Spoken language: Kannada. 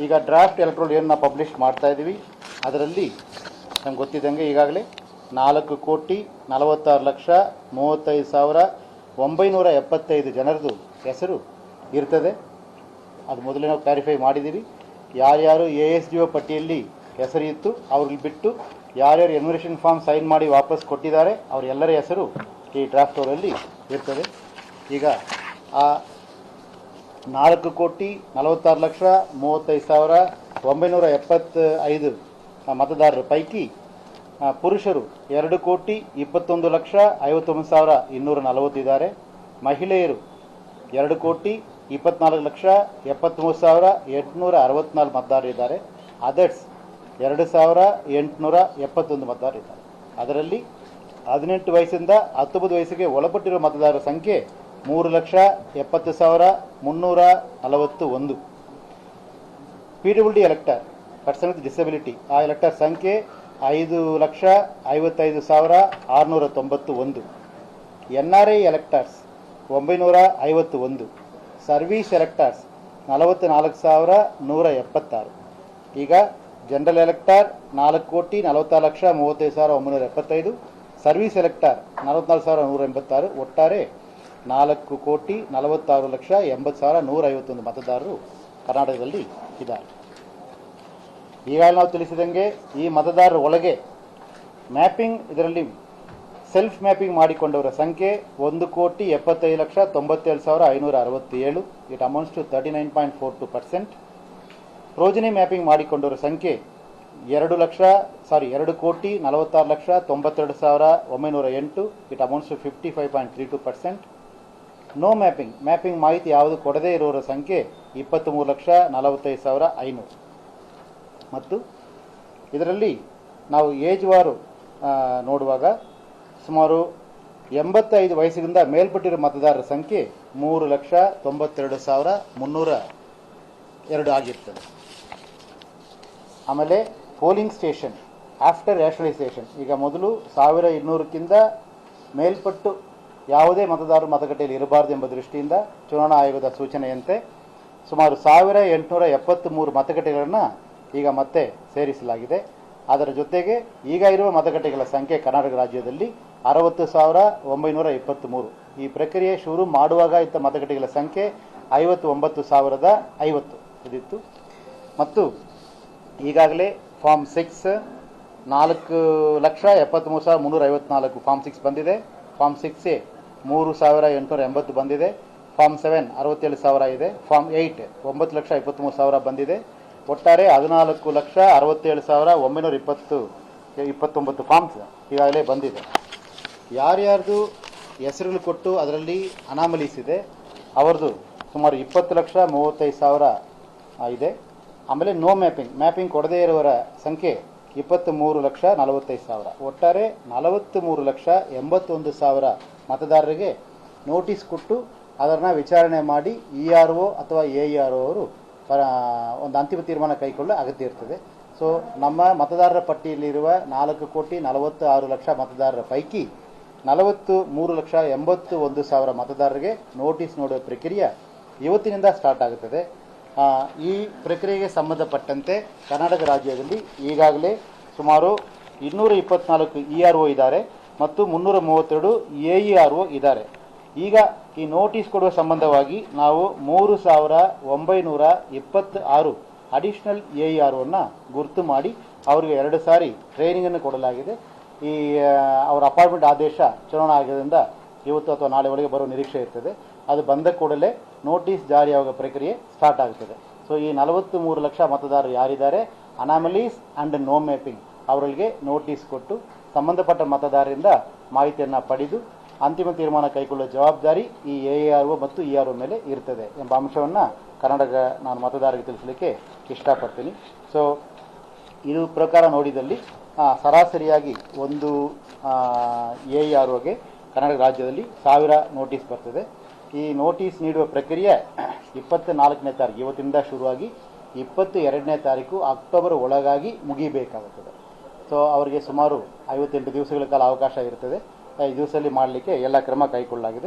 ಈಗ ಡ್ರಾಫ್ಟ್ ಎಲೆಕ್ಟ್ರೋಲ್ ಏನು ನಾವು ಪಬ್ಲಿಷ್ ಮಾಡ್ತಾ ಇದ್ದೀವಿ, ಅದರಲ್ಲಿ ನಮ್ಗೆ ಗೊತ್ತಿದ್ದಂಗೆ ಈಗಾಗಲೇ 4,46,35,975 ಜನರದು ಹೆಸರು ಇರ್ತದೆ. ಅದು ಮೊದಲೇ ನಾವು ಕ್ಲಾರಿಫೈ ಮಾಡಿದ್ದೀವಿ. ಯಾರ್ಯಾರು ASDO ಪಟ್ಟಿಯಲ್ಲಿ ಹೆಸರು ಇತ್ತು ಅವ್ರಿಗೆ ಬಿಟ್ಟು ಯಾರ್ಯಾರು ಎನ್ಯುಮರೇಷನ್ ಫಾರ್ಮ್ ಸೈನ್ ಮಾಡಿ ವಾಪಸ್ ಕೊಟ್ಟಿದ್ದಾರೆ ಅವರೆಲ್ಲರ ಹೆಸರು ಈ ಡ್ರಾಫ್ಟ್ ಅವರಲ್ಲಿ ಇರ್ತದೆ. ಈಗ ಆ 4,46,35,975 ಮತದಾರರ ಪೈಕಿ ಪುರುಷರು 2,21,59,240 ಇದ್ದಾರೆ. ಮಹಿಳೆಯರು 2,24,73,864 ಮತದಾರರಿದ್ದಾರೆ. ಅದರ್ಸ್ 2,871 ಮತದಾರರಿದ್ದಾರೆ. ಅದರಲ್ಲಿ 18 ವಯಸ್ಸಿಂದ 19 ವಯಸ್ಸಿಗೆ ಒಳಪಟ್ಟಿರುವ ಮತದಾರರ ಸಂಖ್ಯೆ 3,70,341. PWD elector person with disability ಆ ಎಲೆಕ್ಟರ್ ಸಂಖ್ಯೆ 5,55,691. NRI electors 951. Service electors 44,176. ಈಗ ಜನರಲ್ ಎಲೆಕ್ಟರ್ 4,46,35,975. Service elector 44,186. ಒಟ್ಟಾರೆ 4,46,80,151 ಮತದಾರರು ಕರ್ನಾಟಕದಲ್ಲಿ ಇದ್ದಾರೆ. ಈಗಾಗಲೇ ನಾವು ತಿಳಿಸಿದಂಗೆ ಈ ಮತದಾರರ ಒಳಗೆ ಮ್ಯಾಪಿಂಗ್, ಇದರಲ್ಲಿ ಸೆಲ್ಫ್ ಮ್ಯಾಪಿಂಗ್ ಮಾಡಿಕೊಂಡವರ ಸಂಖ್ಯೆ 1,75,97,567. It amounts to 39.42%. Progeny mapping ಮಾಡಿಕೊಂಡವರ ಸಂಖ್ಯೆ 2,46,92,908. It amounts to 55.32%. No mapping ಮಾಹಿತಿ ಯಾವುದು ಕೊಡದೇ ಇರೋರ ಸಂಖ್ಯೆ 23,45,500. ಮತ್ತು ಇದರಲ್ಲಿ ನಾವು ಏಜ್ ವಾರು ನೋಡುವಾಗ ಸುಮಾರು 85 ವಯಸ್ಸಿನಿಂದ ಮೇಲ್ಪಟ್ಟಿರುವ ಮತದಾರರ ಸಂಖ್ಯೆ 3,92,302 ಆಗಿರ್ತದೆ. ಆಮೇಲೆ ಪೋಲಿಂಗ್ ಸ್ಟೇಷನ್ ಆಫ್ಟರ್ ರ್ಯಾಷನಲೈಸೇಷನ್, ಈಗ ಮೊದಲು 1,200ಕ್ಕಿಂತ ಮೇಲ್ಪಟ್ಟು ಯಾವುದೇ ಮತದಾರರು ಮತಗಟ್ಟೆಯಲ್ಲಿ ಇರಬಾರದು ಎಂಬ ದೃಷ್ಟಿಯಿಂದ ಚುನಾವಣಾ ಆಯೋಗದ ಸೂಚನೆಯಂತೆ ಸುಮಾರು 1,873 ಮತಗಟ್ಟೆಗಳನ್ನು ಈಗ ಮತ್ತೆ ಸೇರಿಸಲಾಗಿದೆ. ಅದರ ಜೊತೆಗೆ ಈಗ ಇರುವ ಮತಗಟ್ಟೆಗಳ ಸಂಖ್ಯೆ ಕರ್ನಾಟಕ ರಾಜ್ಯದಲ್ಲಿ 60,923. ಈ ಪ್ರಕ್ರಿಯೆ ಶುರು ಮಾಡುವಾಗ ಇದ್ದ ಮತಗಟ್ಟೆಗಳ ಸಂಖ್ಯೆ 59,050 ಇದಿತ್ತು. ಮತ್ತು ಈಗಾಗಲೇ ಫಾರ್ಮ್ 6 4,73,354 ಫಾರ್ಮ್ 6 ಬಂದಿದೆ. ಫಾರ್ಮ್ 6A 3,880 ಬಂದಿದೆ. ಫಾರ್ಮ್ 7 67,000 ಇದೆ. ಫಾರ್ಮ್ 8 9,23,000 ಬಂದಿದೆ. ಒಟ್ಟಾರೆ 14,67,929 ಫಾರ್ಮ್ಸ್ ಈಗಾಗಲೇ ಬಂದಿದೆ. ಯಾರ್ಯಾರ್ದು ಹೆಸರುಗಳು ಕೊಟ್ಟು ಅದರಲ್ಲಿ ಅನಾಮಲೀಸ್ ಇದೆ ಅವರದು ಸುಮಾರು 20,35,000 ಇದೆ. ಆಮೇಲೆ ನೋ ಮ್ಯಾಪಿಂಗ್ ಕೊಡದೇ ಇರುವವರ ಸಂಖ್ಯೆ 23,45,000. ಒಟ್ಟಾರೆ 43,81,000 ಮತದಾರರಿಗೆ ನೋಟಿಸ್ ಕೊಟ್ಟು ಅದನ್ನು ವಿಚಾರಣೆ ಮಾಡಿ ERO ಅಥವಾ AERO ಅವರು ಒಂದು ಅಂತಿಮ ತೀರ್ಮಾನ ಕೈಗೊಳ್ಳಲು ಅಗತ್ಯ ಇರ್ತದೆ. ಸೊ ನಮ್ಮ ಮತದಾರರ ಪಟ್ಟಿಯಲ್ಲಿರುವ 4,46,00,000 ಮತದಾರರ ಪೈಕಿ 43,81,000 ಮತದಾರರಿಗೆ ನೋಟಿಸ್ ನೋಡುವ ಪ್ರಕ್ರಿಯೆ ಇವತ್ತಿನಿಂದ ಸ್ಟಾರ್ಟ್ ಆಗುತ್ತದೆ. ಈ ಪ್ರಕ್ರಿಯೆಗೆ ಸಂಬಂಧಪಟ್ಟಂತೆ ಕರ್ನಾಟಕ ರಾಜ್ಯದಲ್ಲಿ ಈಗಾಗಲೇ ಸುಮಾರು 224 ERO ಇದ್ದಾರೆ ಮತ್ತು 332 AERO ಇದ್ದಾರೆ. ಈಗ ಈ ನೋಟಿಸ್ ಕೊಡುವ ಸಂಬಂಧವಾಗಿ ನಾವು 3,926 ಅಡಿಷನಲ್ AEROನ ಗುರುತು ಮಾಡಿ ಅವರಿಗೆ 2 ಸಾರಿ ಟ್ರೈನಿಂಗನ್ನು ಕೊಡಲಾಗಿದೆ. ಈ ಅವರ ಅಪಾಯಿಂಟ್ಮೆಂಟ್ ಆದೇಶ ಚುನಾವಣಾ ಆಯೋಗದಿಂದ ಇವತ್ತು ಅಥವಾ ನಾಳೆ ಒಳಗೆ ಬರುವ ನಿರೀಕ್ಷೆ ಇರ್ತದೆ. ಅದು ಬಂದ ಕೂಡಲೇ ನೋಟಿಸ್ ಜಾರಿಯಾಗುವ ಪ್ರಕ್ರಿಯೆ ಸ್ಟಾರ್ಟ್ ಆಗುತ್ತದೆ. ಸೊ ಈ 43 ಲಕ್ಷ ಮತದಾರರು ಯಾರಿದ್ದಾರೆ ಅನಾಮಲೀಸ್ ಆ್ಯಂಡ್ ನೋ ಮ್ಯಾಪಿಂಗ್ ಅವರಿಗೆ ನೋಟಿಸ್ ಕೊಟ್ಟು ಸಂಬಂಧಪಟ್ಟ ಮತದಾರರಿಂದ ಮಾಹಿತಿಯನ್ನು ಪಡೆದು ಅಂತಿಮ ತೀರ್ಮಾನ ಕೈಗೊಳ್ಳುವ ಜವಾಬ್ದಾರಿ ಈ AERO ಮತ್ತು ERO ಮೇಲೆ ಇರ್ತದೆ ಎಂಬ ಅಂಶವನ್ನು ಕರ್ನಾಟಕ ನಾನು ಮತದಾರರಿಗೆ ತಿಳಿಸಲಿಕ್ಕೆ ಇಷ್ಟಪಡ್ತೀನಿ. ಸೊ ಇದು ಪ್ರಕಾರ ನೋಡಿದಲ್ಲಿ ಸರಾಸರಿಯಾಗಿ ಒಂದು AEROಗೆ ಕರ್ನಾಟಕ ರಾಜ್ಯದಲ್ಲಿ 1000 ನೋಟಿಸ್ ಬರ್ತದೆ. ಈ ನೋಟಿಸ್ ನೀಡುವ ಪ್ರಕ್ರಿಯೆ 24ನೇ ತಾರೀಕು ಇವತ್ತಿಂದ ಶುರುವಾಗಿ 22ನೇ ತಾರೀಕು ಅಕ್ಟೋಬರ್ ಒಳಗಾಗಿ ಮುಗಿಬೇಕಾಗುತ್ತದೆ. ಸೊ ಅವರಿಗೆ ಸುಮಾರು 58 ದಿವಸಗಳ ಕಾಲ ಅವಕಾಶ ಇರ್ತದೆ. ಈ ದಿವಸದಲ್ಲಿ ಮಾಡಲಿಕ್ಕೆ ಎಲ್ಲ ಕ್ರಮ ಕೈಗೊಳ್ಳಲಾಗಿದೆ.